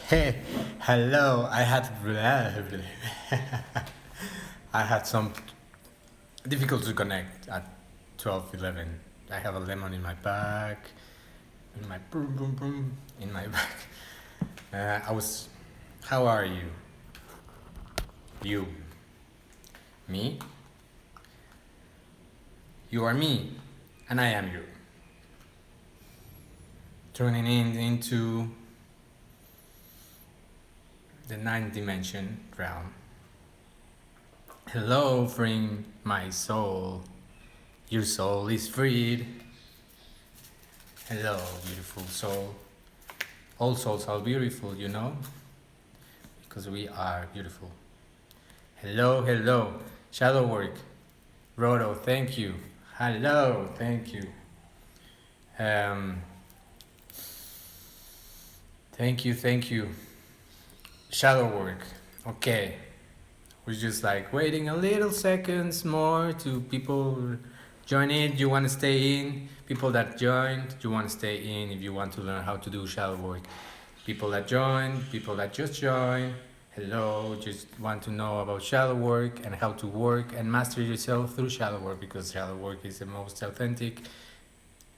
Hey, hello. I had some difficulty to connect at 12:11. I have a lemon in my back, in my boom boom boom in my back. I was. How are you? You, me. You are me, and I am you. Turning into the ninth dimension realm. Hello, freeing my soul. Your soul is freed. Hello, beautiful soul. All souls are beautiful, you know, because we are beautiful. Hello, hello. Shadowwork. Rodo, thank you. Hello, thank you. Thank you. Shadowwork. Okay. We're just like waiting a little seconds more to people join in. You want to stay in? People that joined, you want to stay in if you want to learn how to do shadow work. People that joined, people that just joined, hello, just want to know about shadow work and how to work and master yourself through shadow work, because shadow work is the most authentic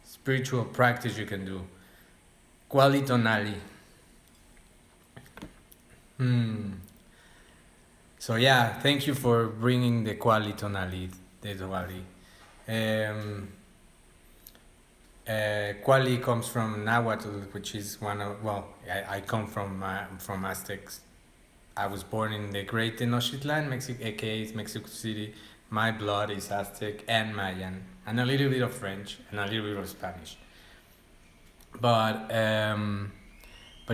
spiritual practice you can do. Qualitonali. So yeah, thank you for bringing the qualitonali, the Diwali. Quali comes from Nahuatl, which is one of, well, I come from Aztecs. I was born in the Great Tenochtitlan, Mexico, aka Mexico City. My blood is Aztec and Mayan, and a little bit of French and a little bit of Spanish. But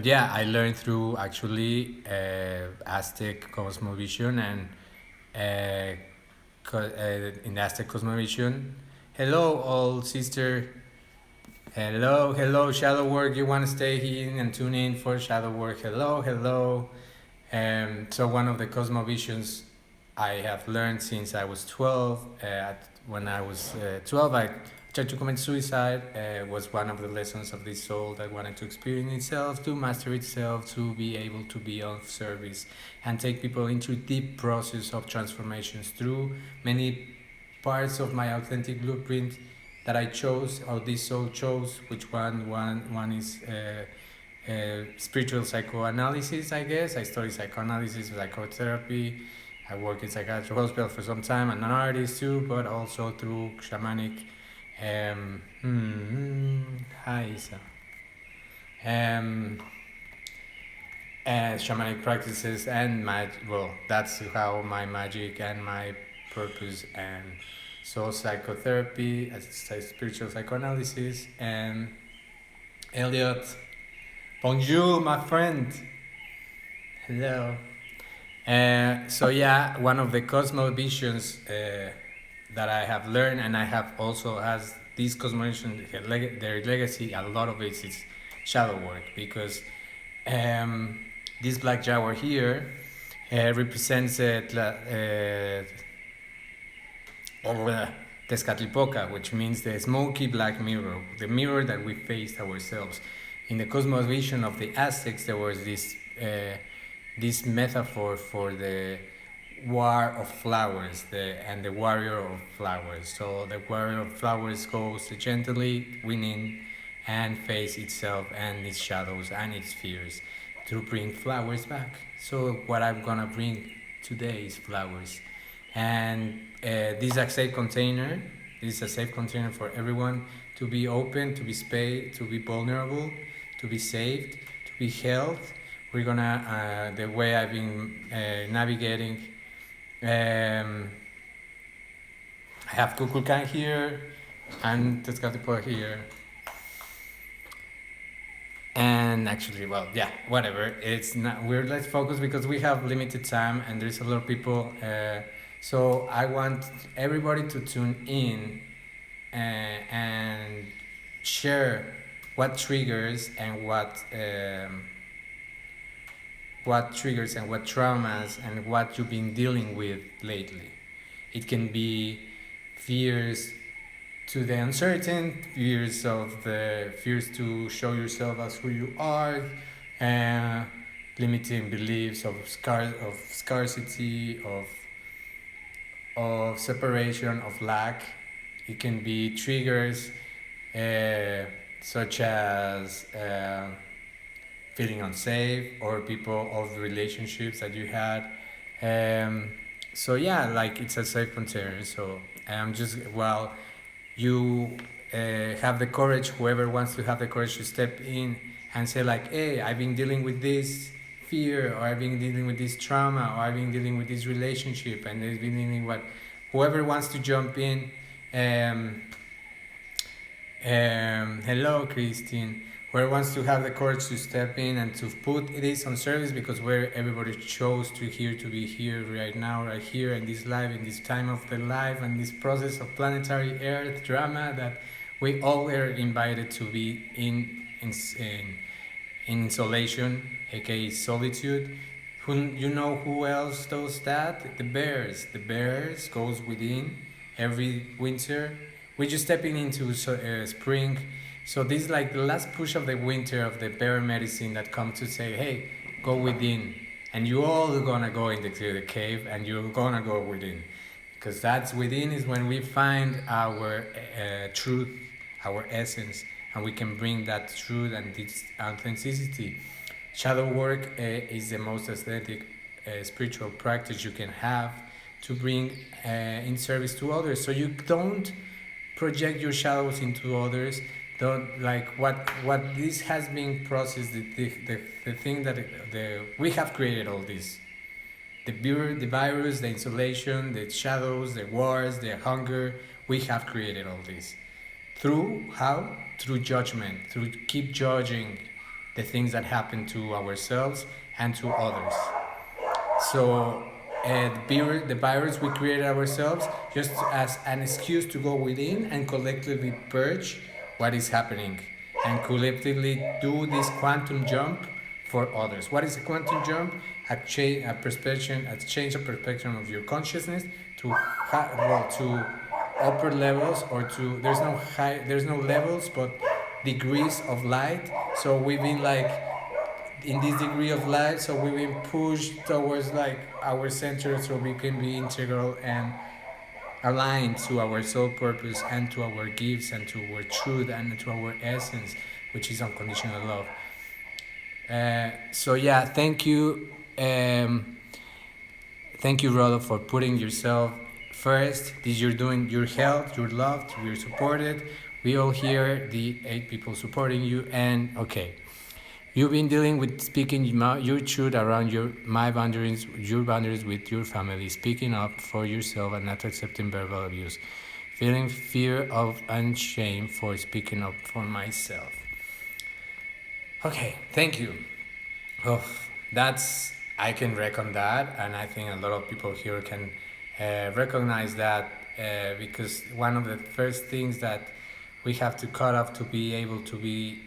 yeah, I learned through actually Aztec cosmovision and in Aztec cosmovision. Hello, old sister. Hello, shadow work. You want to stay here and tune in for shadow work? Hello. So one of the cosmovisions I have learned since I was 12. When I was 12, I tried to commit suicide. Was one of the lessons of this soul that wanted to experience itself, to master itself, to be able to be of service, and take people into deep process of transformations through many parts of my authentic blueprint that I chose, or this soul chose. Which one is spiritual psychoanalysis, I guess. I study psychoanalysis, psychotherapy. I work in psychiatric hospital for some time. I'm an artist too, but also through shamanic. Hi, Isa. Shamanic practices and magic. Well, that's how my magic and my purpose and so psychotherapy, spiritual psychoanalysis, and Elliot. Bonjour, my friend. Hello. So yeah, one of the cosmovisions that I have learned, and I have also as this cosmovision, their legacy, a lot of it is shadow work, because this black jaguar here represents Tezcatlipoca, which means the smoky black mirror, the mirror that we face ourselves. In the cosmovision of the Aztecs, there was this metaphor for the war of flowers, and the warrior of flowers. So the warrior of flowers goes gently winning and face itself and its shadows and its fears to bring flowers back. So what I'm gonna bring today is flowers. And this is a safe container. This is a safe container for everyone to be open, to be space, to be vulnerable, to be saved, to be held. We're gonna, the way I've been navigating, I have Kukulkan here and Tezcatlipoca here. And actually, well, yeah, whatever. It's not weird. Let's focus because we have limited time and there's a lot of people. So I want everybody to tune in and share what triggers and what traumas and what you've been dealing with lately. It can be fears to the uncertain, fears to show yourself as who you are, limiting beliefs of scarcity, of separation, of lack. It can be triggers such as feeling unsafe, or people of relationships that you had. So yeah, like it's a safe container. So I'm just, well, you have the courage, whoever wants to have the courage to step in and say like, hey, I've been dealing with this fear, or I've been dealing with this trauma, or I've been dealing with this relationship, and they've been dealing with whoever wants to jump in. Hello, Christine. Whoever wants to have the courage to step in and to put this on service, because where everybody chose to be here right now, right here in this life, in this time of the life, and this process of planetary Earth drama that we all were invited to be in isolation, aka solitude. Who else does that? The bears. The bears goes within every winter. We're just stepping into spring. So this is like the last push of the winter of the bear medicine that comes to say, hey, go within. And you all gonna go into the cave, and you're gonna go within. Because that's within is when we find our truth, our essence, and we can bring that truth and this authenticity. Shadow work is the most aesthetic spiritual practice you can have to bring in service to others. So you don't project your shadows into others. Don't, like what this has been processed, the thing that we have created all this. The virus, the insulation, the shadows, the wars, the hunger, we have created all this. Through how? Through judgment, through keep judging the things that happen to ourselves and to others. So the virus we created ourselves just as an excuse to go within and collectively purge what is happening, and collectively do this quantum jump for others. What is a quantum jump? A change of perspective of your consciousness to upper levels, or to there's no levels but degrees of light. So we've been like in this degree of light, so we've been pushed towards like our center, so we can be integral and aligned to our soul purpose, and to our gifts, and to our truth, and to our essence, which is unconditional love. So yeah, thank you, Rodo, for putting yourself first. This you're doing, your health, you're loved, you're supported. We all here, the 8 people supporting you, and okay. You've been dealing with speaking your truth around your boundaries with your family, speaking up for yourself and not accepting verbal abuse, feeling fear of and shame for speaking up for myself. Okay, thank you. Oh, I can reckon that, and I think a lot of people here can recognize that, because one of the first things that we have to cut off to be able to be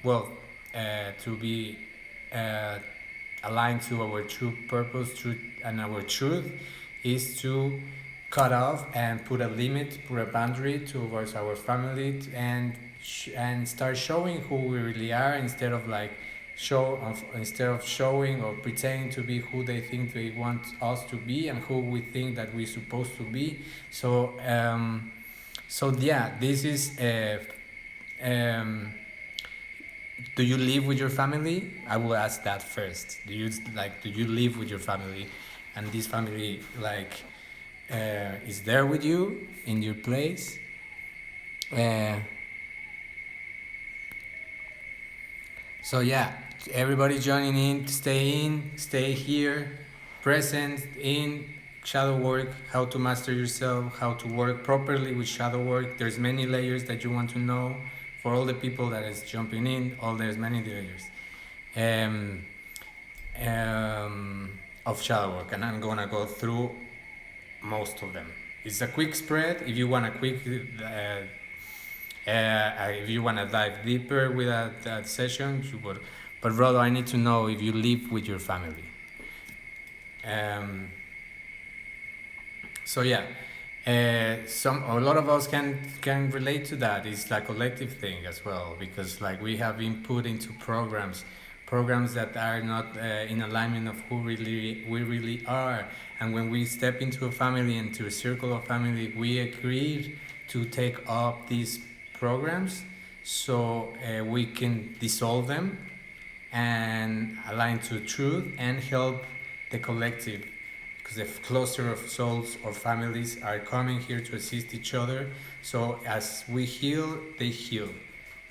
to be aligned to our true purpose, truth, and our truth, is to cut off and put a limit, put a boundary towards our family, and start showing who we really are, instead of showing or pretending to be who they think they want us to be, and who we think that we're supposed to be. So yeah, this is do you live with your family? I will ask that first. Do you live with your family, and this family is there with you in your place? So yeah, everybody joining in, stay here, present in shadow work, how to master yourself, how to work properly with shadow work. There's many layers that you want to know. For all the people that is jumping in, there's many layers of shadow work, and I'm gonna go through most of them. It's a quick spread. If you want if you wanna dive deeper with that session, you would. But Rodo, I need to know if you live with your family. So yeah. A lot of us can relate to that. It's a collective thing as well, because we have been put into programs programs that are not in alignment of who we really are. And when we step into a family, into a circle of family, we agreed to take up these programs so we can dissolve them and align to truth and help the collective, because the cluster of souls or families are coming here to assist each other. So as we heal, they heal.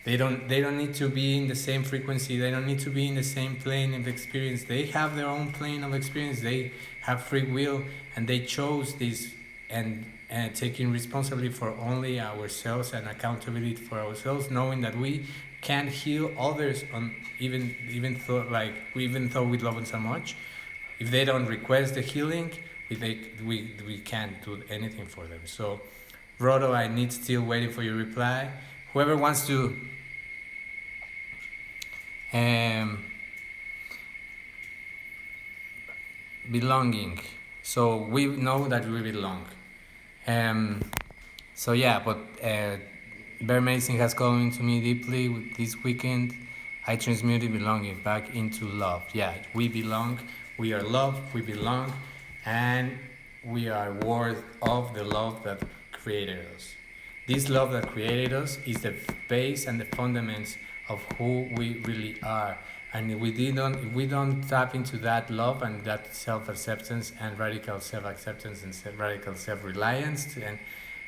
They don't need to be in the same frequency. They don't need to be in the same plane of experience. They have their own plane of experience. They have free will, and they chose this, and taking responsibility for only ourselves and accountability for ourselves, knowing that we can't heal others on even though we love them so much. If they don't request the healing, we can't do anything for them. So, Rodo, I need still waiting for your reply. Whoever wants to belonging. So we know that we belong. So yeah, but Bear Mason has called into me deeply this weekend. I transmuted belonging back into love. Yeah, we belong. We are love. We belong, and we are worth of the love that created us. This love that created us is the base and the fundamentals of who we really are. And if we don't tap into that love and that self-acceptance and radical self-acceptance and radical self-reliance, and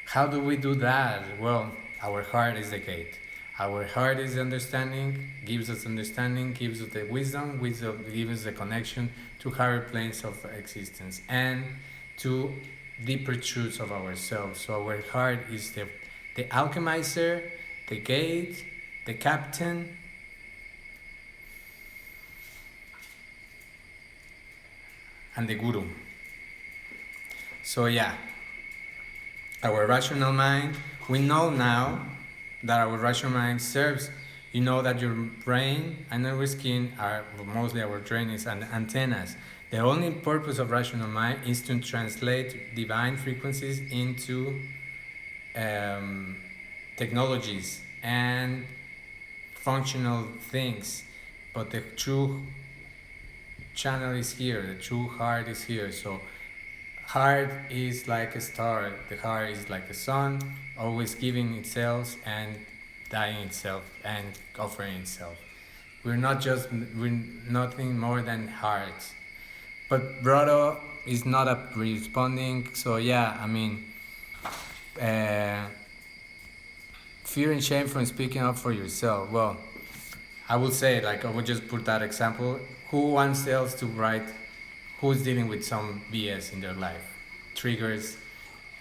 how do we do that? Well, our heart is the gate. Our heart is understanding, gives us understanding, gives us the wisdom gives us the connection to higher planes of existence and to deeper truths of ourselves. So our heart is the alchemizer, the gate, the captain, and the guru. So yeah, our rational mind, we know now that our rational mind serves, you know that your brain and our skin are mostly our brain and antennas. The only purpose of rational mind is to translate divine frequencies into technologies and functional things, but the true channel is here, the true heart is here. So heart is like a star, the heart is like the sun, always giving itself and dying itself and offering itself. We're nothing more than hearts. But Brodo is not responding, so yeah, I mean, fear and shame from speaking up for yourself. Well, I will say, I would just put that example. Who wants else to write? Who's dealing with some BS in their life? Triggers,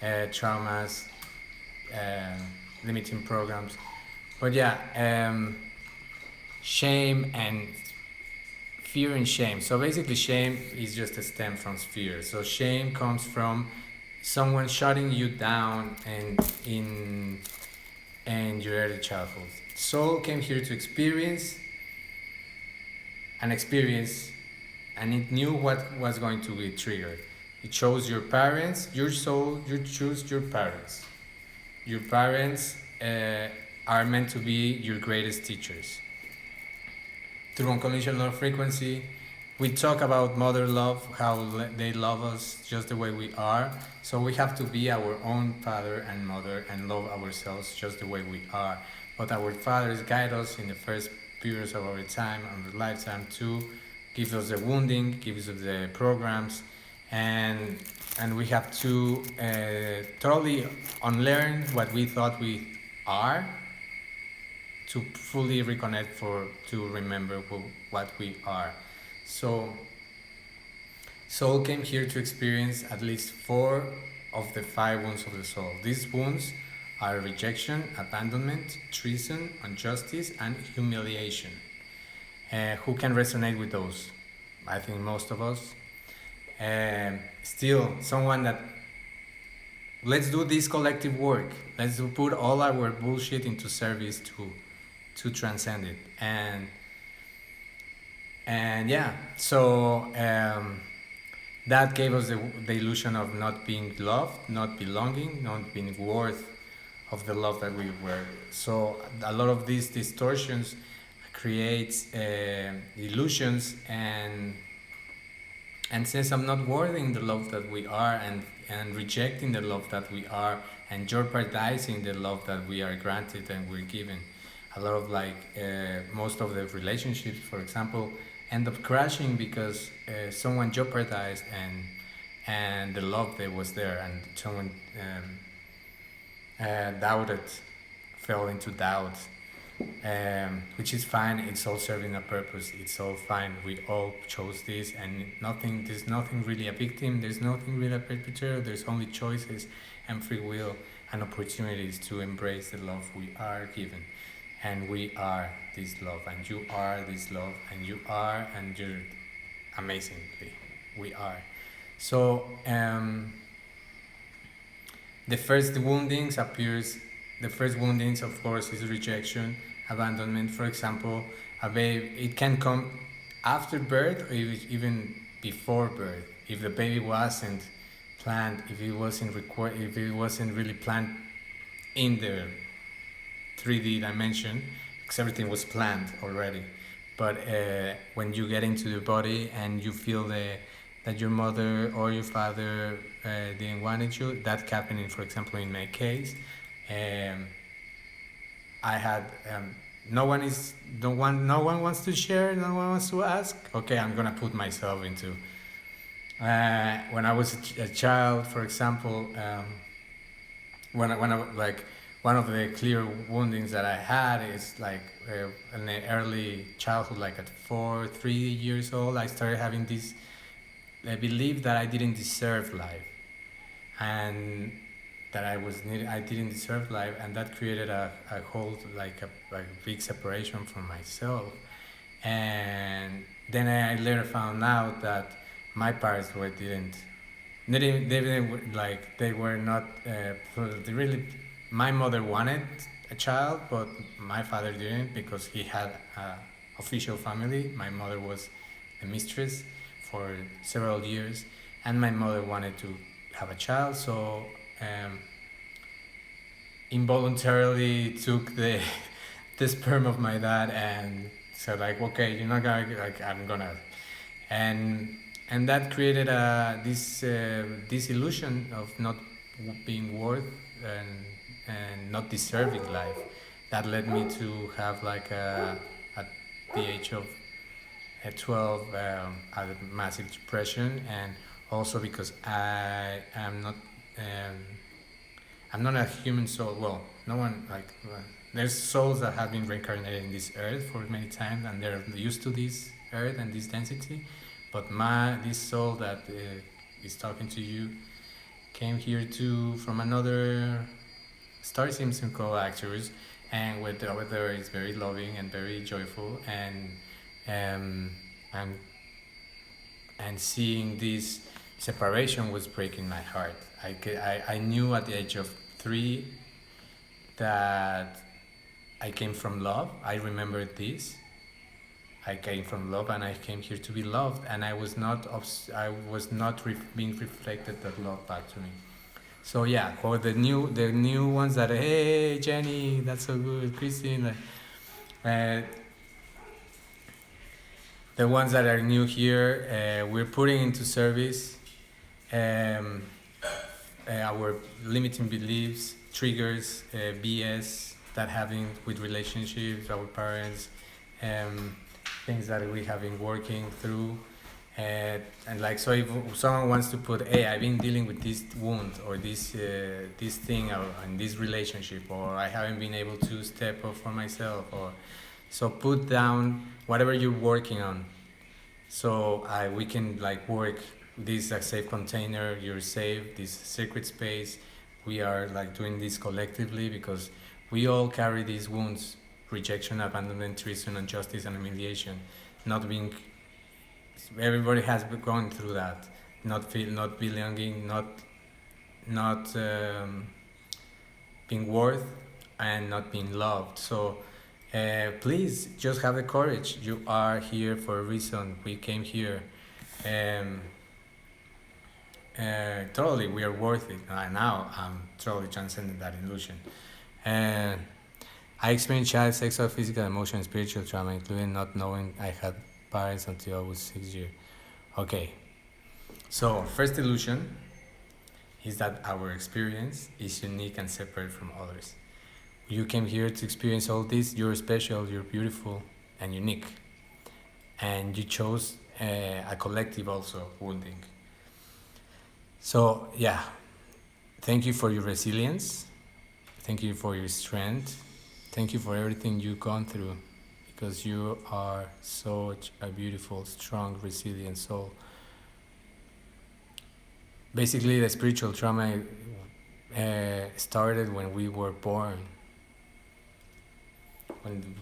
traumas, limiting programs. But yeah, shame and fear and shame. So basically shame is just a stem from fear. So shame comes from someone shutting you down and in your early childhood. Soul came here to experience, and it knew what was going to be triggered. It chose your parents, your soul, you choose your parents. Your parents are meant to be your greatest teachers. Through unconditional love frequency, we talk about mother love, how they love us just the way we are. So we have to be our own father and mother and love ourselves just the way we are. But our fathers guide us in the first periods of our time and our lifetime to give us the wounding, gives us the programs, and we have to totally unlearn what we thought we are to fully reconnect to remember what we are. So soul came here to experience at least 4 of the 5 wounds of the soul. These wounds are rejection, abandonment, treason, injustice, and humiliation. Who can resonate with those? I think most of us. Still, someone that, let's do this collective work. Let's put all our bullshit into service to transcend it. And yeah, so that gave us the illusion of not being loved, not belonging, not being worth of the love that we were. So a lot of these distortions creates illusions and says I'm not worthy the love that we are, and rejecting the love that we are, and jeopardizing the love that we are granted and we're given. A lot of most of the relationships, for example, end up crashing because someone jeopardized and the love that was there, and someone doubted, fell into doubt, which is fine. It's all serving a purpose. It's all fine. We all chose this, and there's nothing really a victim. There's nothing really a perpetrator. There's only choices and free will and opportunities to embrace the love we are given. And we are this love, and you are this love, and you are, and you're amazingly. We are. So the first woundings, of course, is rejection, abandonment. For example, a baby, it can come after birth or even before birth. If the baby wasn't planned, if it wasn't really planned in the 3D dimension, because everything was planned already. But when you get into the body and you feel that your mother or your father didn't want you, that happening, for example, in my case, I had no one wants to share, no one wants to ask. Okay, I'm gonna put myself into. When I was a child, for example, when I one of the clear woundings that I had is in the early childhood, like at 3 years old, I started having this belief that I didn't deserve life, and that I didn't deserve life, and that created a whole a big separation from myself. And then I later found out that my parents they were not really. My mother wanted a child, but my father didn't, because he had an official family. My mother was the mistress for several years, and my mother wanted to have a child, so involuntarily took the sperm of my dad and said okay, you're not gonna, I'm gonna, and that created this illusion of not being worth and not deserving life. That led me to have at the age of 12 a massive depression, and also because I'm not a human soul. Well, no one there's souls that have been reincarnated in this earth for many times, and they're used to this earth and this density. But this soul that is talking to you came here from another star system called Actors, and with over there is very loving and very joyful, and seeing this separation was breaking my heart. I knew at the age of 3 that I came from love. I remembered this. I came from love, and I came here to be loved, and I was not being reflected that love back to me. So yeah, for the new ones that, hey Jenny, that's so good, Christine, the ones that are new here, we're putting into service our limiting beliefs, triggers, BS that having with relationships, our parents, things that we have been working through. And so if someone wants to put, hey, I've been dealing with this wound or this thing in this relationship, or I haven't been able to step up for myself, so put down whatever you're working on, so we can work this a safe container. You're safe, this sacred space. We are doing this collectively because we all carry these wounds: rejection, abandonment, treason, injustice, and humiliation. Everybody has gone through that. Not belonging, not being worth, and not being loved. So please just have the courage. You are here for a reason. We came here. Totally, we are worth it. Now I'm totally transcending that illusion. I experienced child sexual, physical, emotional, and spiritual trauma, including not knowing I had parents until I was 6 years. Okay, so first illusion is that our experience is unique and separate from others. You came here to experience all this. You're special, you're beautiful, and unique. And you chose a collective also wounding. So, yeah, thank you for your resilience. Thank you for your strength. Thank you for everything you've gone through, because you are such a beautiful, strong, resilient soul. Basically, the spiritual trauma started when we were born. When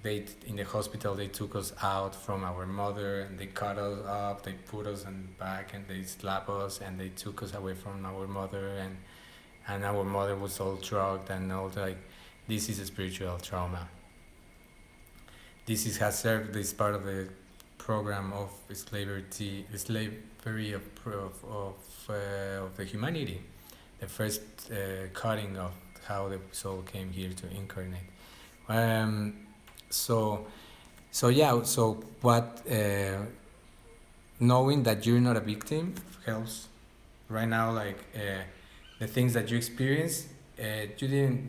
they in the hospital, they took us out from our mother and they cut us up, they put us on the back and they slap us and they took us away from our mother, and our mother was all drugged and all like. This is a spiritual trauma. This has served this part of the program of slavery of the humanity, the first cutting of how the soul came here to incarnate. So what knowing that you're not a victim helps right now. Like the things that you experience, you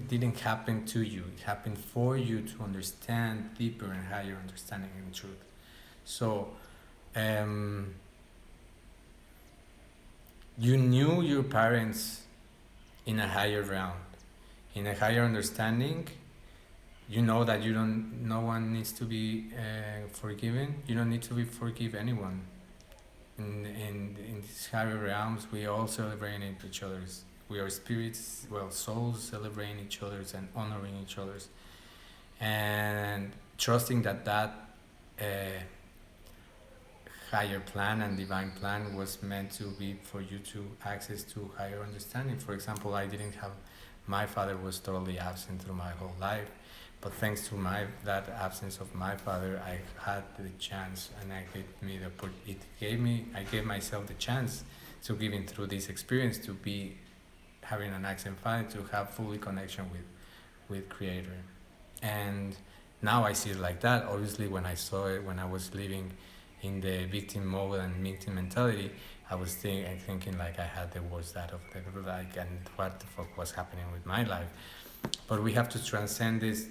didn't happen to you. It happened for you to understand deeper and higher understanding and truth. So you knew your parents in a higher realm, in a higher understanding. You know that no one needs to be forgiven. You don't need to forgive anyone. In these higher realms, we all celebrate each other's. We are spirits, souls celebrating each other's and honoring each other's, and trusting that higher plan and divine plan was meant to be for you to access to higher understanding. For example, I didn't have, my father was totally absent through my whole life, but thanks to that absence of my father, I had the chance, and I gave myself the chance to giving through this experience to be having an accent father, to have fully connection with Creator. And now I see it like that. Obviously, when I saw it, when I was living in the victim mode and victim mentality, I was thinking like I had the worst out of the like, and what the fuck was happening with my life. But we have to transcend this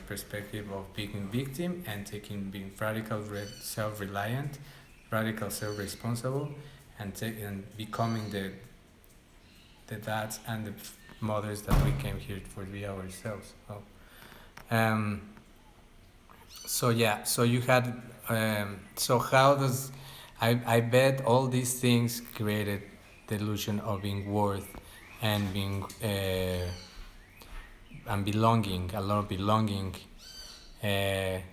perspective of being victim and being radical self-reliant, radical self-responsible, and becoming the dads and the mothers that we came here for be ourselves. So you had so how does I bet all these things created the illusion of being worth and being and belonging, a lot of belonging.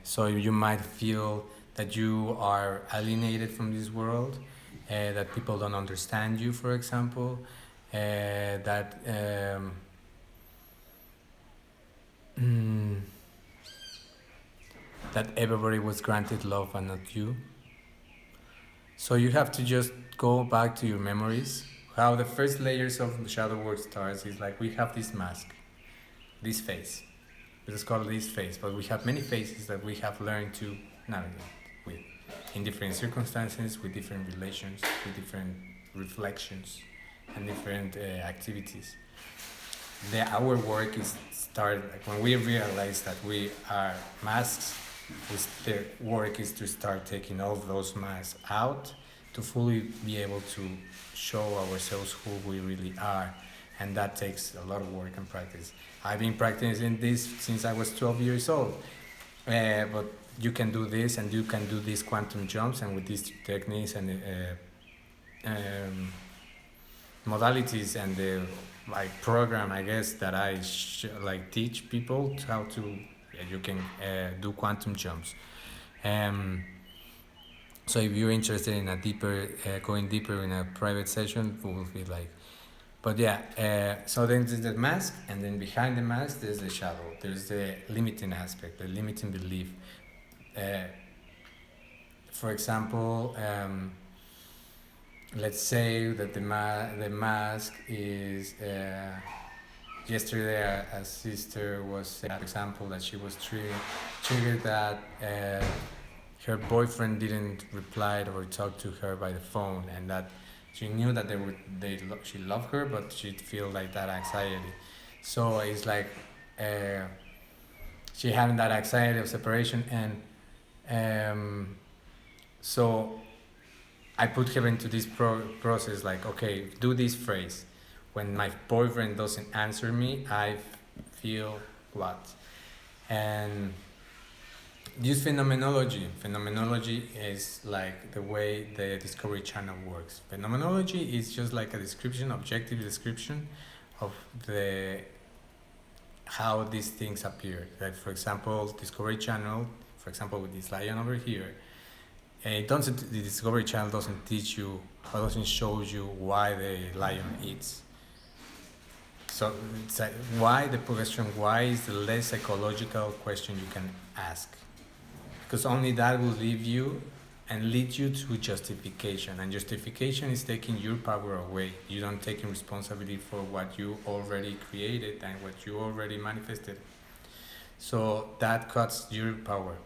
So you might feel that you are alienated from this world, that people don't understand you, for example, that that everybody was granted love and not you. So you have to just go back to your memories. How the first layers of the shadow work starts is like we have this mask, this face. Let's call it this face, but we have many faces that we have learned to navigate with in different circumstances, with different relations, with different reflections, and different activities. Our work is started like when we realize that we are masks. The work is to start taking all those masks out to fully be able to show ourselves who we really are, and that takes a lot of work and practice. I've been practicing this since I was 12 years old, but you can do this, and you can do these quantum jumps, and with these techniques and modalities and the program, I guess, that I teach people how to you can do quantum jumps. So if you're interested in a deeper going deeper in a private session, we will be like, but so then there's the mask, and then behind the mask there's the shadow, there's the limiting aspect, the limiting belief. For example, let's say that the mask is yesterday a sister was saying, for example, that she was triggered that her boyfriend didn't reply or talk to her by the phone, and that she knew that she loved her, but she'd feel like that anxiety. So it's like she having that anxiety of separation, and so I put her into this process, like, okay, do this phrase. When my boyfriend doesn't answer me, I feel what? And use phenomenology. Phenomenology is like the way the Discovery Channel works. Phenomenology is just like a description, objective description of the how these things appear. Like, for example, Discovery Channel, for example, with this lion over here, the Discovery Channel doesn't teach you, or doesn't show you why the lion eats. So it's like, why the question, why is the less psychological question you can ask? Because only that will lead you to justification, and justification is taking your power away. You don't taking responsibility for what you already created and what you already manifested. So that cuts your power.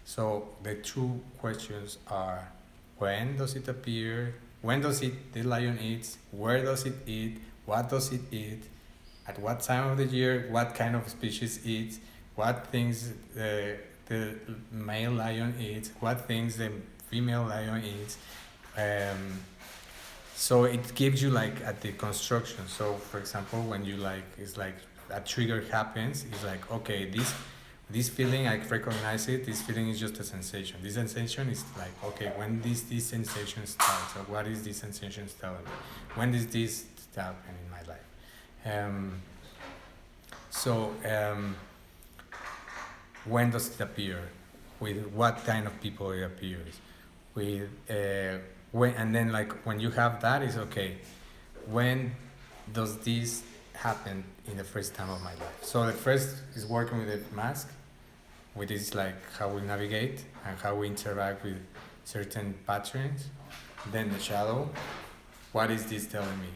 So the two questions are: when does it appear? When does the lion eat? Where does it eat? What does it eat? At what time of the year? What kind of species eats? What things the male lion eats? What things the female lion eats? So it gives you like at the construction. So for example, when you like, it's like a trigger happens, it's like, okay, this feeling, I recognize it. This feeling is just a sensation. This sensation is like, okay, when this sensation starts, or what is this sensation telling me? When does this happen in my life? When does it appear? With what kind of people it appears? With when, and then like when you have that, is okay. When does this happen in the first time of my life? So the first is working with the mask, which is like how we navigate and how we interact with certain patterns. Then the shadow. What is this telling me?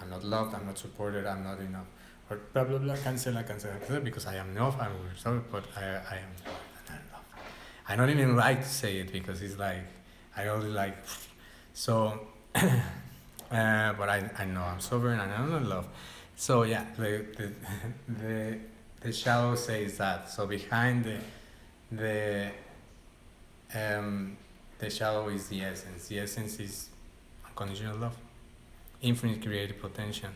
I'm not loved, I'm not supported, I'm not enough. Or blah blah blah, cancel, because I am enough, I'm sorry, but I am not enough. I don't even like to say it because it's like, I only like, so, but I know I'm sovereign and I'm not loved. So yeah, the shadow says that. So behind the shadow is the essence. The essence is unconditional love, infinite creative potential,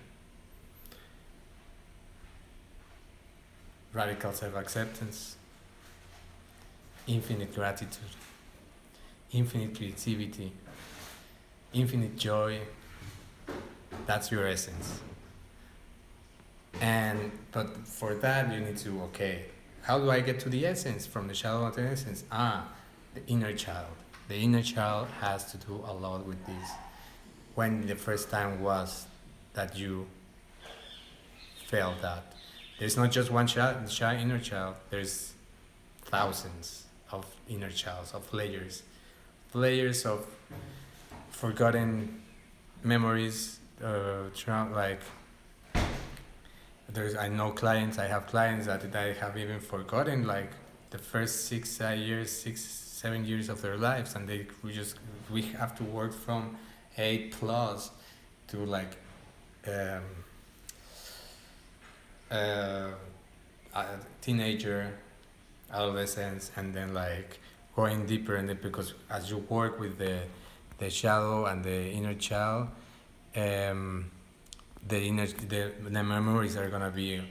radical self-acceptance, infinite gratitude, infinite creativity, infinite joy. That's your essence. But for that you need to, okay, how do I get to the essence from the shadow to the essence? The inner child. The inner child has to do a lot with this. When the first time was that you felt that? There's not just one inner child, there's thousands of inner childs, of layers of forgotten memories, like I have clients that I have even forgotten like the first 7 years of their lives, and we have to work from 8+ to like a teenager, adolescence, and then like going deeper in it, because as you work with the shadow and the inner child, the memories are gonna be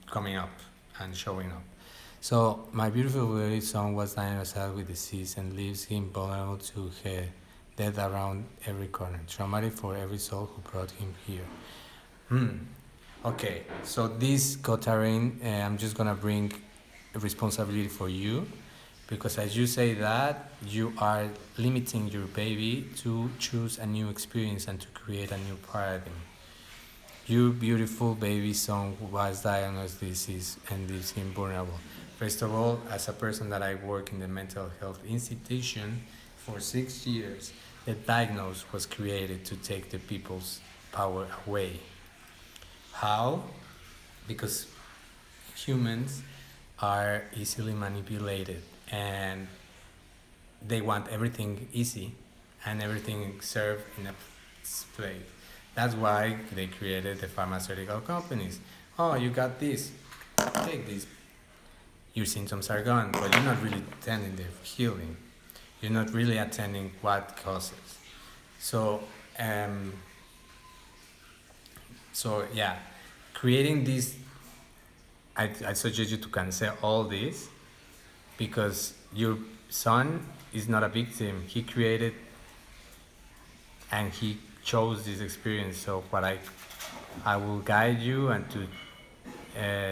coming up and showing up. So my beautiful baby son was dying outside with disease and leaves him vulnerable to her death around every corner, traumatic for every soul who brought him here. Okay, so this co-terrain, I'm just gonna bring responsibility for you, because as you say that, you are limiting your baby to choose a new experience and to create a new paradigm. Your beautiful baby son was diagnosed with disease and leaves him vulnerable. First of all, as a person that I work in the mental health institution for 6 years, The diagnose was created to take the people's power away. How? Because humans are easily manipulated and they want everything easy and everything served in a plate. That's why they created the pharmaceutical companies. Oh, you got this, take this. Your symptoms are gone, but you're not really attending the healing. You're not really attending what causes. So, um, so yeah, creating this, I suggest you to cancel all this because your son is not a victim. He created and he chose this experience. So what I will guide you and to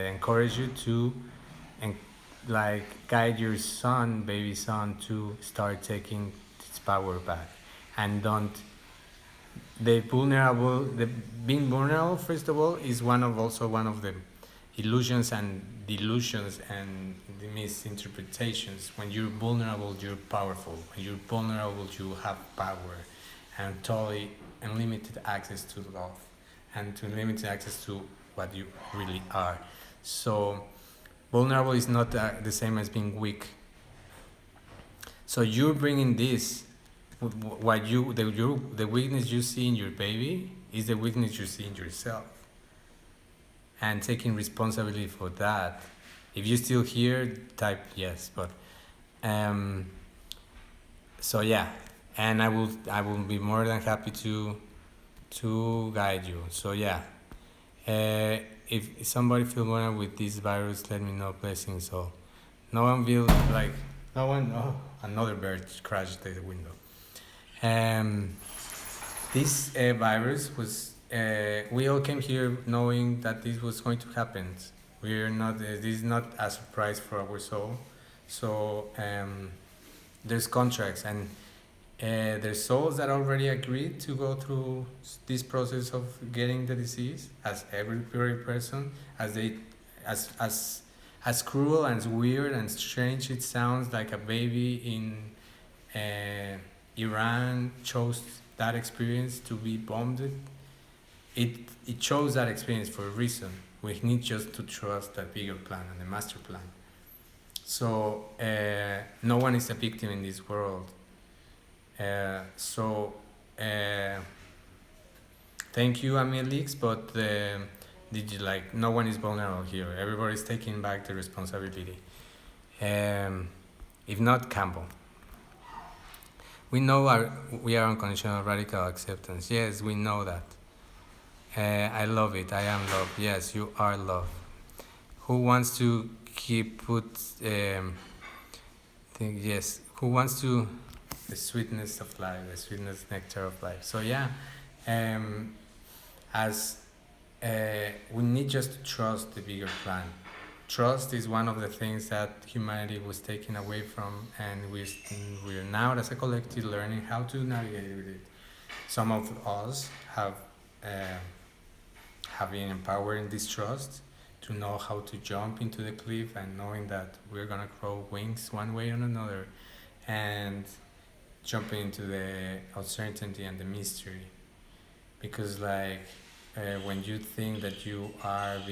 encourage you to and like guide your son, baby son, to start taking his power back and don't the being vulnerable first of all is one of the illusions and delusions and the misinterpretations. When you're vulnerable, you're powerful. When you're vulnerable, you have power and totally unlimited access to love and to unlimited access to what you really are. So vulnerable is not the same as being weak. So you're bringing this, what the weakness you see in your baby is the weakness you see in yourself, and taking responsibility for that. If you're still here, type yes. But so yeah, and I will be more than happy to guide you. So yeah, if somebody feel vulnerable with this virus, let me know. Blessings. So no one feel like no one. Oh, another bird crashed the window. This virus was. We all came here knowing that this was going to happen. We're not. This is not a surprise for our soul. So there's contracts and there's souls that already agreed to go through this process of getting the disease, as every person, as cruel and weird and strange it sounds. Like a baby in Iran chose that experience to be bombed. It chose that experience for a reason. We need just to trust that bigger plan and the master plan. So no one is a victim in this world. Thank you, Amelix, but did you like? No one is vulnerable here. Everybody's taking back the responsibility. If not, Campbell. We know we are unconditional radical acceptance. Yes, we know that. I love it. I am love. Yes, you are love. Who wants to yes. Who wants to the sweetness of life, the sweetness nectar of life. So yeah, we need just to trust the bigger plan. Trust is one of the things that humanity was taken away from, and we're now as a collective learning how to navigate with it. Some of us have been empowered in this trust to know how to jump into the cliff and knowing that we're gonna grow wings one way or another, and jumping into the uncertainty and the mystery. Because when you think that you have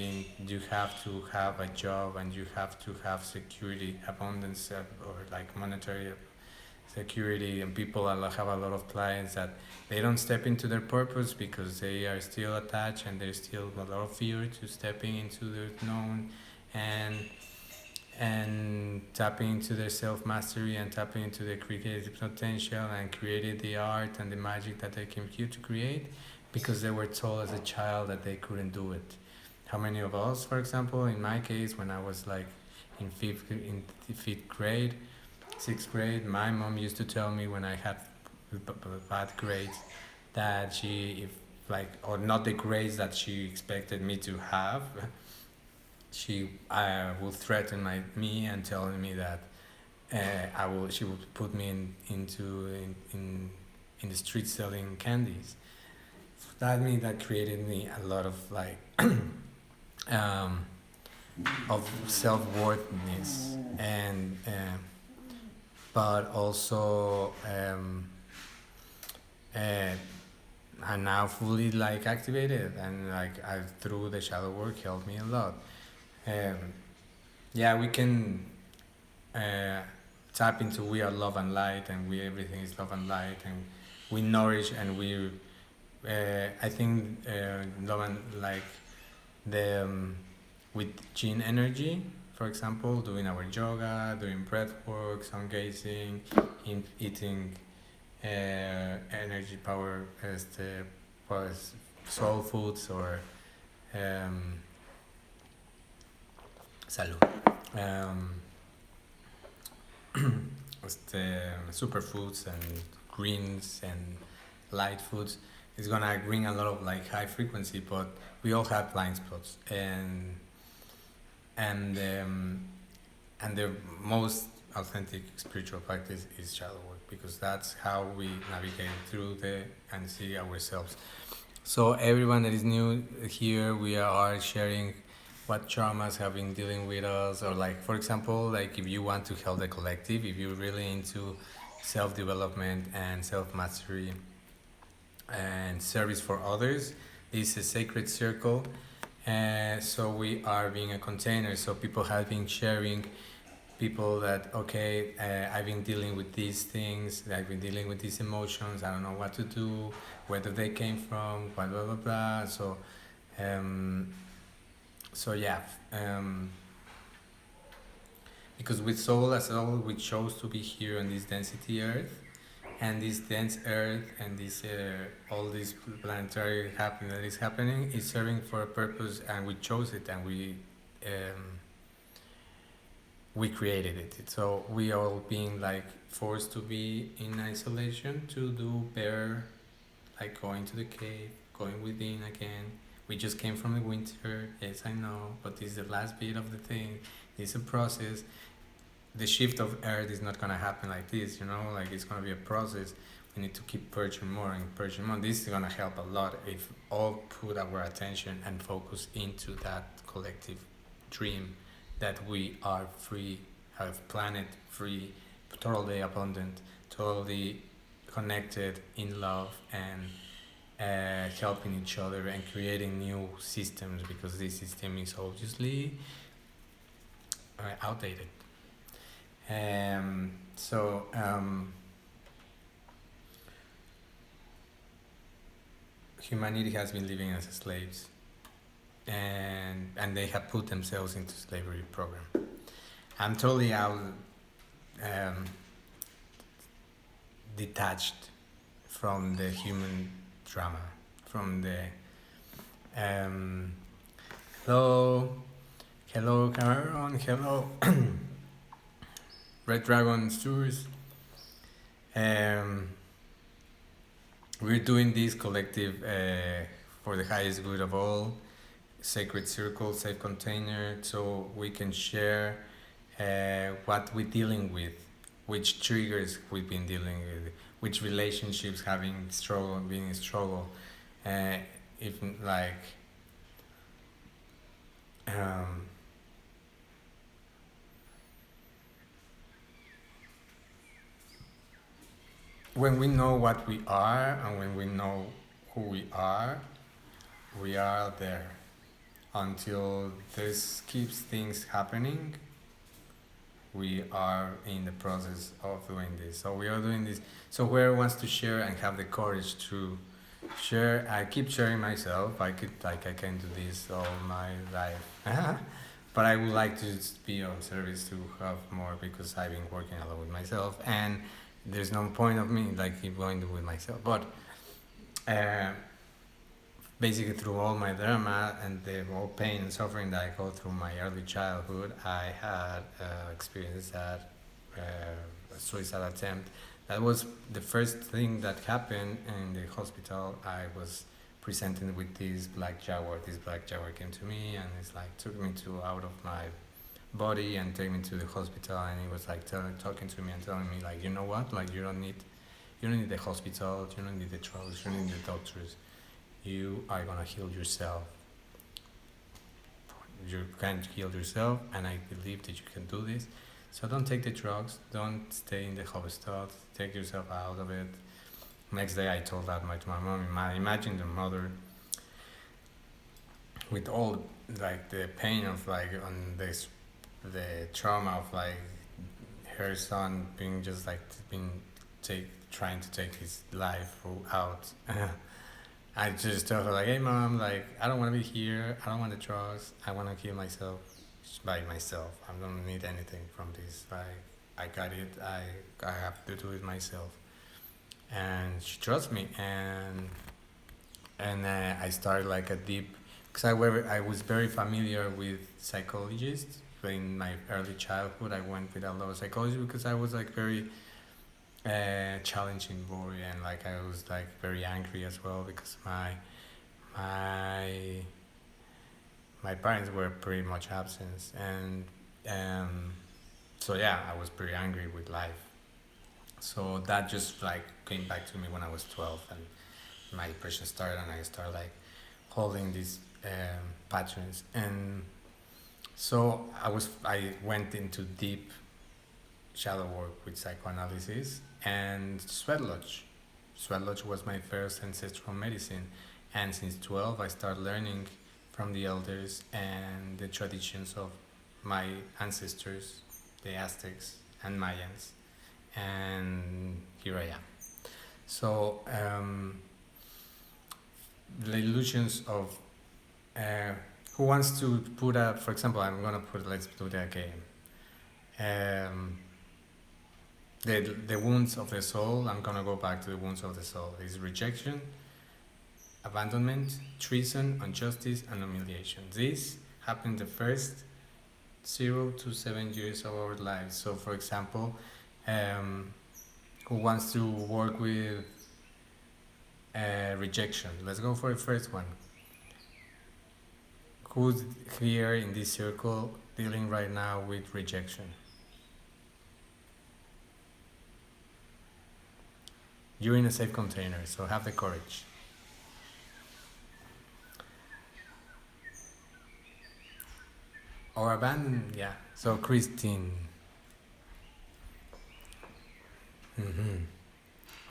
to have a job and you have to have security, abundance, or like monetary security, and people have a lot of clients that they don't step into their purpose because they are still attached and there's still a lot of fear to stepping into the known and tapping into their self-mastery and tapping into their creative potential and creating the art and the magic that they came here to create because they were told as a child that they couldn't do it. How many of us, for example, in my case, when I was like in fifth grade, sixth grade, my mom used to tell me when I had bad grades that or not the grades that she expected me to have, she would threaten me and telling me that she would put me in the street selling candies. That created me a lot of of self-worthiness and but also I'm now fully like activated, and like I through the shadow work helped me a lot. Um, yeah, we can uh, tap into we are love and light, and we everything is love and light, and we nourish and we. I think love and like the with gene energy, for example, doing our yoga, doing breath work, sun gazing, eating energy power pues, soul foods or um, salud. Um, superfoods and greens and light foods is gonna bring a lot of like high frequency, but we all have blind spots, and and the most authentic spiritual practice is shadow work, because that's how we navigate through the and see ourselves. So everyone that is new here, we are sharing what traumas have been dealing with us, or like for example, like if you want to help the collective, if you're really into self-development and self-mastery and service for others, this is a sacred circle. So we are being a container, so people have been sharing, people that okay, I've been dealing with these things, I've been dealing with these emotions, I don't know what to do, where they came from, blah blah blah blah. So so yeah, because with soul as soul, we chose to be here on this density earth, and this dense earth and this all this planetary happening that is happening is serving for a purpose, and we chose it, and we created it. So we all being like forced to be in isolation to do better, like going to the cave, going within again. We just came from the winter, yes I know, but this is the last bit of the thing. It's a process. The shift of earth is not gonna happen like this, you know, like it's gonna be a process. We need to keep purging more and purging more. This is gonna help a lot if all put our attention and focus into that collective dream that we are free, have planet free, totally abundant, totally connected in love, and helping each other and creating new systems, because this system is obviously outdated. So humanity has been living as slaves, and they have put themselves into slavery program. I'm totally out detached from the human drama, from the hello Cameron, hello Red Dragon Tours. We're doing this collective for the highest good of all, sacred circle, safe container, so we can share what we're dealing with, which triggers we've been dealing with, which relationships having struggle, being a struggle, if like when we know what we are and when we know who we are there. Until this keeps things happening, we are in the process of doing this. So we are doing this. So whoever wants to share and have the courage to share, I keep sharing myself. I can do this all my life. But I would like to be of service to have more, because I've been working a lot with myself, and there's no point of me like keep going with myself. But basically through all my drama and the all pain and suffering that I go through my early childhood, I had experienced that a suicide attempt. That was the first thing that happened in the hospital. I was presenting with this black jaguar. This black jaguar came to me and it's like took me to out of my body and take me to the hospital, and he was like talking to me and telling me like, you know what, like you don't need the hospital, you don't need the drugs, you don't need the doctors. You are gonna heal yourself. You can heal yourself, and I believe that you can do this. So don't take the drugs, don't stay in the hospital, take yourself out of it. Next day I told that to my mom. Imagine the mother with all like the pain of like on this, the trauma of like her son being just like being trying to take his life out. I just told her like, hey mom, like I don't want to be here. I don't want the drugs. I want to kill myself by myself. I don't need anything from this. Like I got it. I have to do it myself. And she trusts me, and I started like a deep, because I was very familiar with psychologists. In my early childhood, I went with a lot of psychology because I was like very challenging boy, and like I was like very angry as well because my my parents were pretty much absent, and so yeah, I was pretty angry with life. So that just like came back to me when I was 12, and my depression started, and I started like holding these patterns. And so I went into deep shadow work with psychoanalysis and sweat lodge. Sweat lodge was my first ancestral medicine, and since 12 I started learning from the elders and the traditions of my ancestors, the Aztecs and Mayans, and here I am. So the illusions of who wants to put up, for example, I'm gonna put, let's do that game. The wounds of the soul, I'm gonna go back to the wounds of the soul, is rejection, abandonment, treason, injustice, and humiliation. This happened the first 0 to 7 years of our lives. So for example, who wants to work with rejection? Let's go for the first one. Who's here in this circle dealing right now with rejection? You're in a safe container, so have the courage. Or abandon, yeah. So Christine.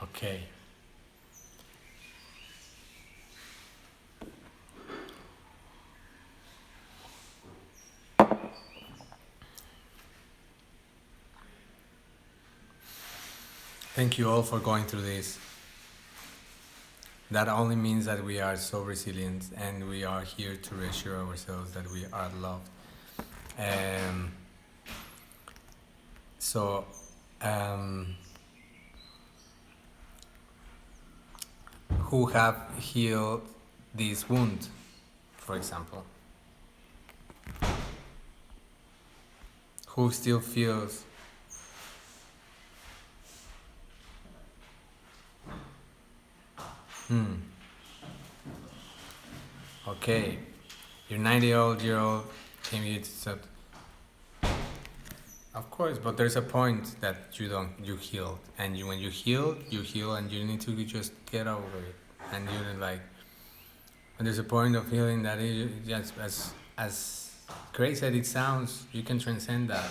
Okay. Thank you all for going through this. That only means that we are so resilient, and we are here to reassure ourselves that we are loved. So, who have healed this wound, for example? Who still feels okay, your 90-year-old came here to said, of course, but there's a point that you healed, and when you heal, and you need to just get over it, and you're like, when there's a point of healing that is just as crazy as it sounds, you can transcend that.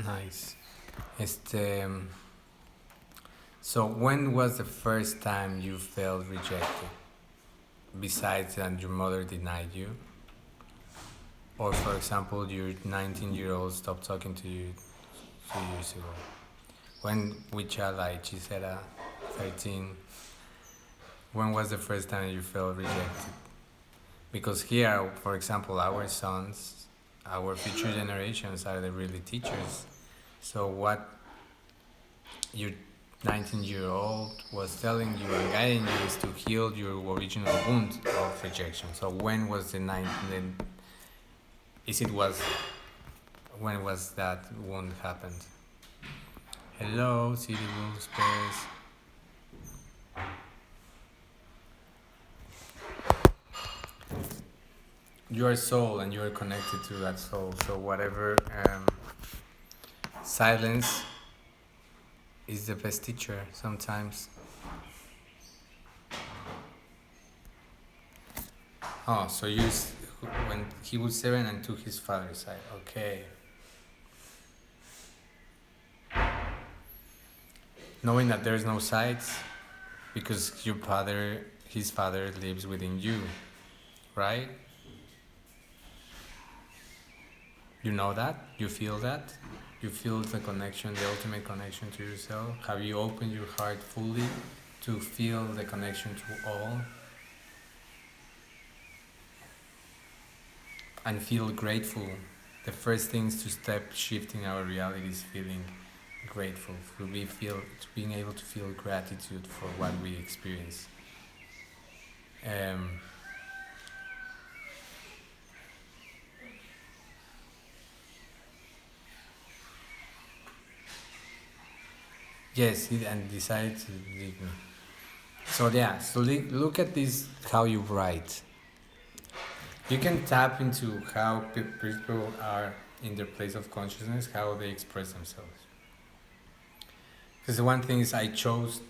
Nice. So when was the first time you felt rejected? Besides that your mother denied you? Or for example, your 19-year-old stopped talking to you 2 years ago? When with child like Gisela, 13, when was the first time you felt rejected? Because here, for example, our sons, our future generations are the really teachers. So what your 19-year-old was telling you and guiding you is to heal your original wound of rejection. So when was when was that wound happened? Hello, City Wolf Space. You are soul, and you are connected to that soul. So whatever silence is the best teacher sometimes. Oh, so when he was 7 and took his father's side. Okay. Knowing that there's no sides because his father lives within you, right? You know that? You feel that? You feel the connection, the ultimate connection to yourself? Have you opened your heart fully to feel the connection to all? And feel grateful. The first things to step shifting our reality is feeling grateful. To being able to feel gratitude for what we experience. Yes, and decided to leave me. So yeah, so look at this, how you write. You can tap into how people are in their place of consciousness, how they express themselves. Because the one thing is I chose,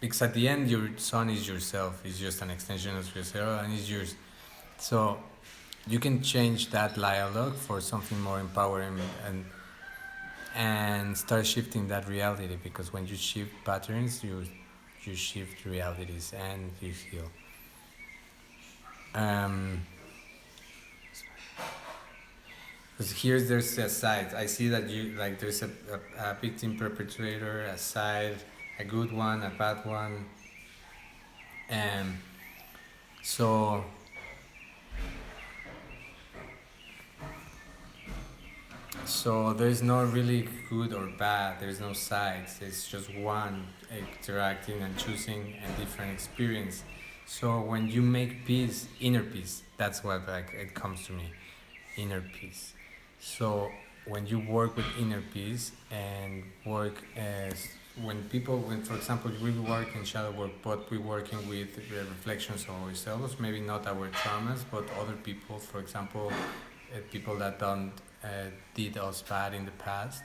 because at the end your son is yourself, it's just an extension of yourself and it's yours. So you can change that dialogue for something more empowering and start shifting that reality, because when you shift patterns, you shift realities and you heal. Because there's a side. I see that there's a victim perpetrator, a side, a good one, a bad one, and so there's no really good or bad. There's no sides. It's just one interacting and choosing a different experience. So when you make peace, inner peace, that's what it comes to me, inner peace. So when you work with inner peace and work as when for example we work in shadow work, but we're working with reflections of ourselves, maybe not our traumas, but other people, for example, people that did us bad in the past.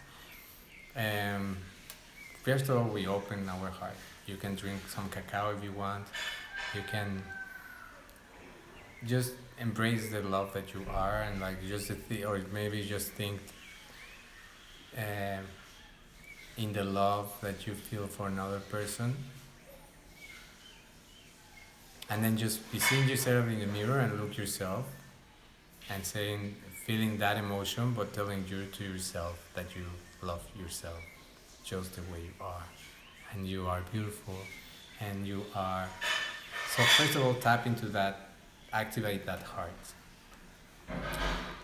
First of all, we open our heart. You can drink some cacao if you want. You can just embrace the love that you are, and or maybe just think in the love that you feel for another person, and then just be seeing yourself in the mirror and look yourself and feeling that emotion, but telling you to yourself that you love yourself just the way you are, and you are beautiful, and you are. So first of all, tap into that. Activate that heart.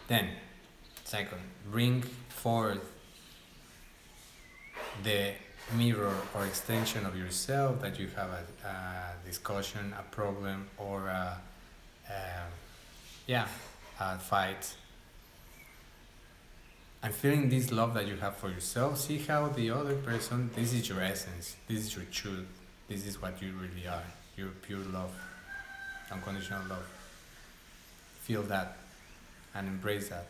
Then, second, bring forth the mirror or extension of yourself that you have a discussion, a problem, or a fight. And feeling this love that you have for yourself, see how the other person, this is your essence, this is your truth, this is what you really are, your pure love, unconditional love. Feel that and embrace that,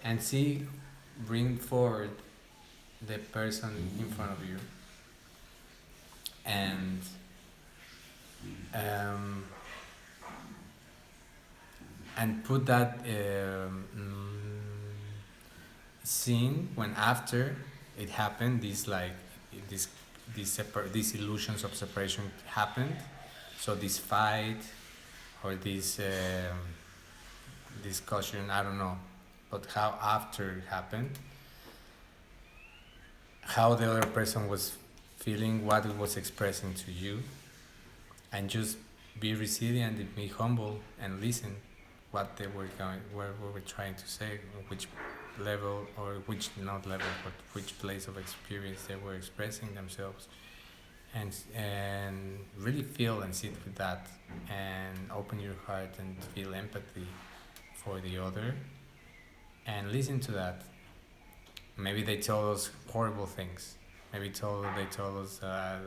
and bring forward the person in front of you, and put that scene when after it happened, these illusions of separation happened. So this fight or this discussion, I don't know, but how after it happened, how the other person was feeling, what it was expressing to you, and just be resilient and be humble and listen what they were trying to say, which level, or which not level, but which place of experience they were expressing themselves. And really feel and sit with that, and open your heart and feel empathy for the other, and listen to that. Maybe they told us horrible things. Maybe they told us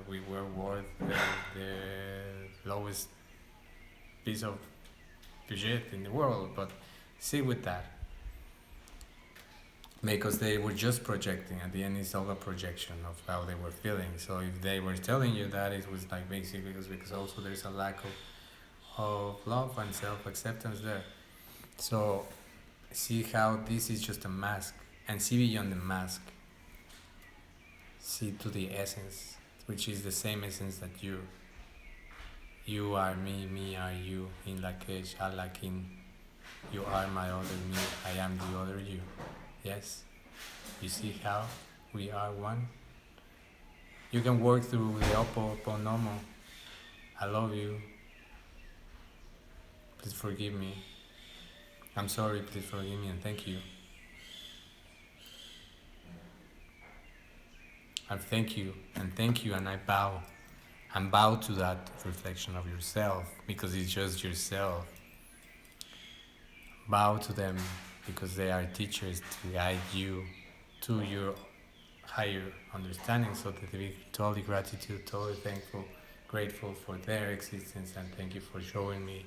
we were worth the lowest piece of budget in the world, but sit with that. Because they were just projecting. At the end, it's all a projection of how they were feeling. So if they were telling you that, it was basically because also there's a lack of love and self-acceptance there. So see how this is just a mask, and see beyond the mask. See to the essence, which is the same essence that you are me, me are you. In Lakesh, Alakin, you are my other me, I am the other you. Yes? You see how we are one? You can work through the Oponomo. I love you. Please forgive me. I'm sorry, please forgive me, and thank you. And thank you, and thank you, and I bow. And bow to that reflection of yourself, because it's just yourself. Bow to them, because they are teachers to guide you to your higher understanding, so that they be totally gratitude, totally thankful, grateful for their existence, and thank you for showing me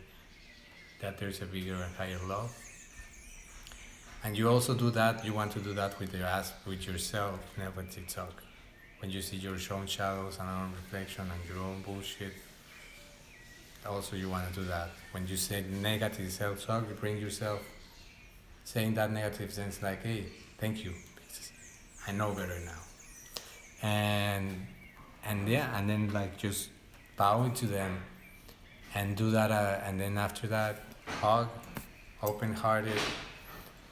that there's a bigger and higher love. And you also do that, you want to do that with yourself, never TikTok. When you see your own shadows and own reflection and your own bullshit, also you want to do that. When you say negative self-talk, you bring yourself saying that negative sense like, hey, thank you, I know better now. And yeah, and then like just bow to them and do that, and then after that, hug, open-hearted,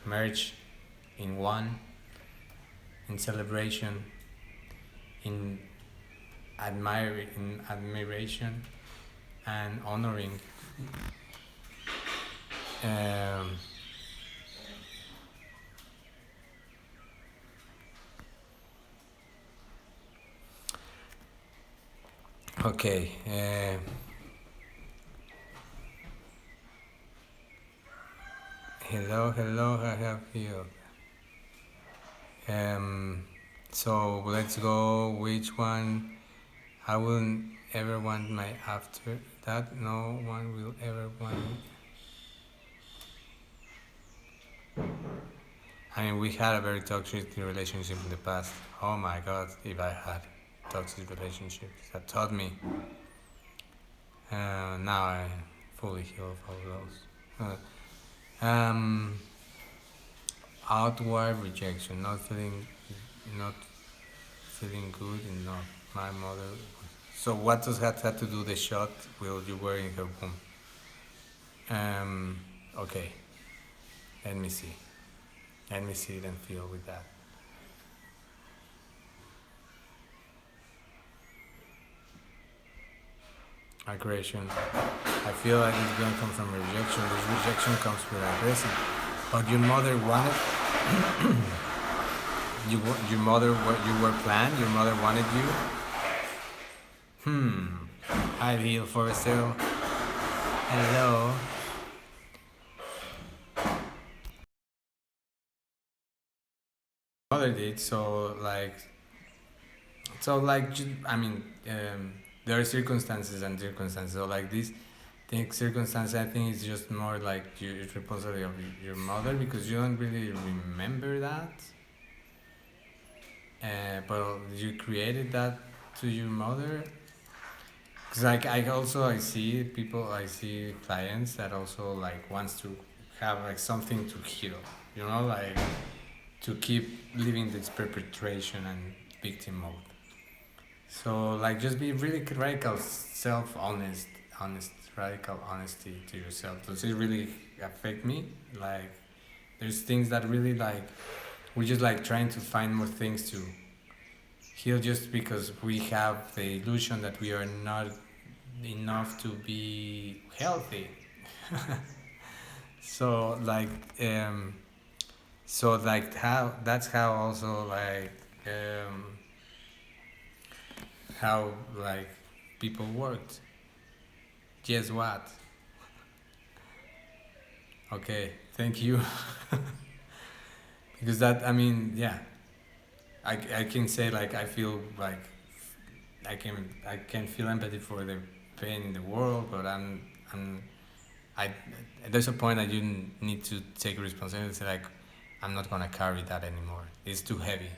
merge in one, in celebration, in admiration and honoring. Okay. Hello, I have you. So let's go. Which one? I wouldn't ever want my after that. No one will ever want. I mean, we had a very toxic relationship in the past. Oh my God, if I had toxic relationships that taught me. Now I fully healed of all those. Outward rejection, not feeling good enough. My mother. So what does that have to do the shot while you were in her womb? Okay. Let me see and feel with that. Aggression. I feel like it's gonna come from rejection. This rejection comes with aggression. But your mother wanted. Your mother, what you were planned. Your mother wanted you. I feel for sale. Hello. Mother did so like. I mean, there are circumstances and circumstances. So like this. Circumstance, I think it's just more like it's responsibility of your mother, because you don't really remember that. But you created that to your mother. Cause like I see clients that also like wants to have like something to heal, like to keep living this perpetration and victim mode. So like just be really radical, self-honest, radical honesty to yourself. Does it really affect me? Like there's things that really like we're just like trying to find more things to heal, just because we have the illusion that we are not enough to be healthy. So like how that's how also like how like people worked. Guess what? Okay, thank you. Because that, I mean, yeah, I can say like I feel like I can feel empathy for the pain in the world, but I there's a point that you need to take responsibility. Say like I'm not gonna carry that anymore. It's too heavy.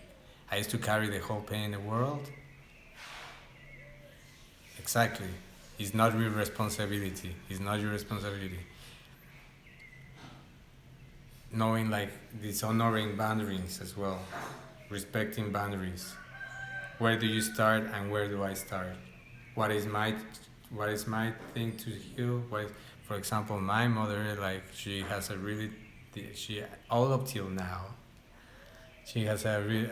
I used to carry the whole pain in the world. Exactly. It's not your responsibility. It's not your responsibility. Knowing like this, honoring boundaries as well, respecting boundaries. Where do you start and where do I start? What is my thing to heal? For example, my mother, like she has a really, she all up till now, she has a real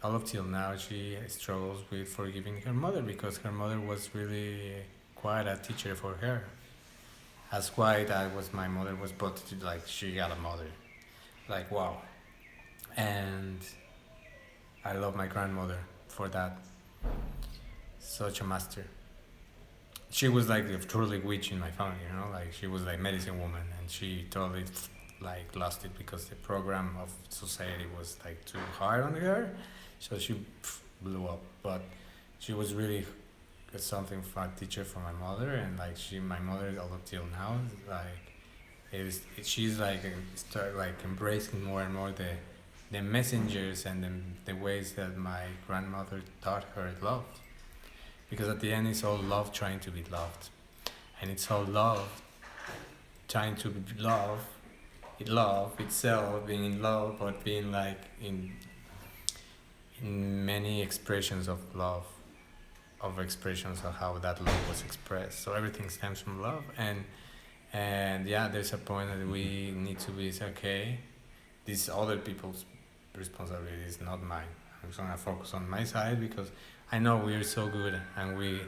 all up till now she struggles with forgiving her mother because her mother was really quite a teacher for her. As quite as was my mother was, but like she got a mother, like wow. And I love my grandmother for that. Such a master. She was like a truly witch in my family, you know, like she was like medicine woman, and she totally like lost it because the program of society was like too hard on her, so she blew up. But she was really something for a teacher for my mother, and like my mother all up till now, like she's like start like embracing more and more the messengers and the ways that my grandmother taught her love, because at the end it's all love trying to be loved, and it's all love trying to love itself, being in love, but being like in many expressions of love, of expressions of how that love was expressed. So everything stems from love, and yeah, there's a point that we need to be okay, this other people's responsibility is not mine. I'm just gonna focus on my side because I know we're so good, and we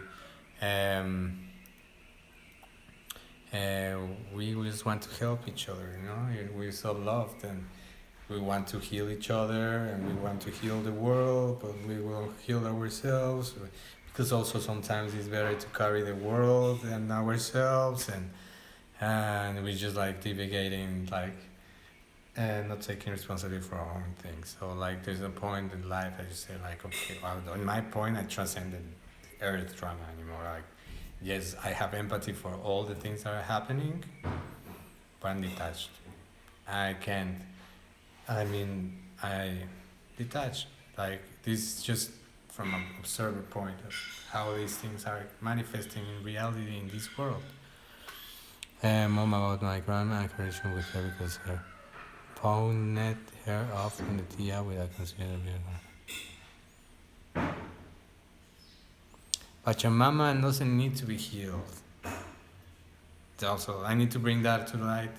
just want to help each other, you know. We're so loved, and we want to heal each other, and we want to heal the world, but we will heal ourselves, because also sometimes it's better to carry the world than ourselves, and we just like divagating, like, and not taking responsibility for our own things. So like there's a point in life I just say like, okay, well, in my point I transcended earth drama anymore. Like, yes, I have empathy for all the things that are happening, but I'm detached. I can't, I mean, I detached. Like this is just from an observer point of how these things are manifesting in reality in this world. Mom about my grandma, encouraging with her because her pawned her off in the tia without considering her. Pachamama doesn't need to be healed. Also, I need to bring that to light.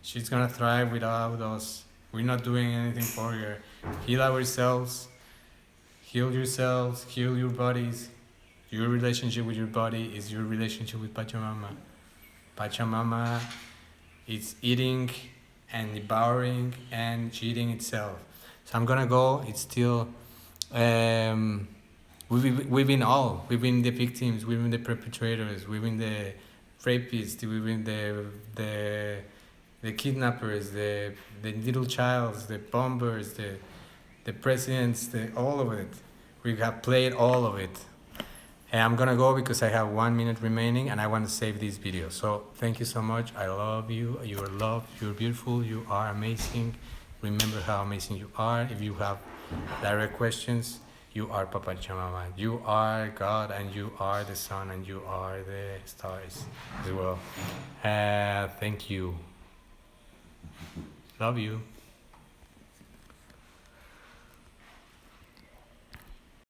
She's gonna thrive without us. We're not doing anything for her. Heal ourselves. Heal yourselves. Heal your bodies. Your relationship with your body is your relationship with Pachamama. Pachamama is eating and devouring and eating itself. So I'm gonna go. It's still we've been the victims, we've been the perpetrators, we've been the rapists, we've been the kidnappers, the little childs, the bombers, the presidents, all of it. We have played all of it. And I'm gonna go because I have 1 minute remaining and I want to save this video. So thank you so much. I love you. You are loved. You're beautiful. You are amazing. Remember how amazing you are. If you have direct questions, you are Pachamama. You are God, and you are the sun, and you are the stars as well. Thank you. Love you.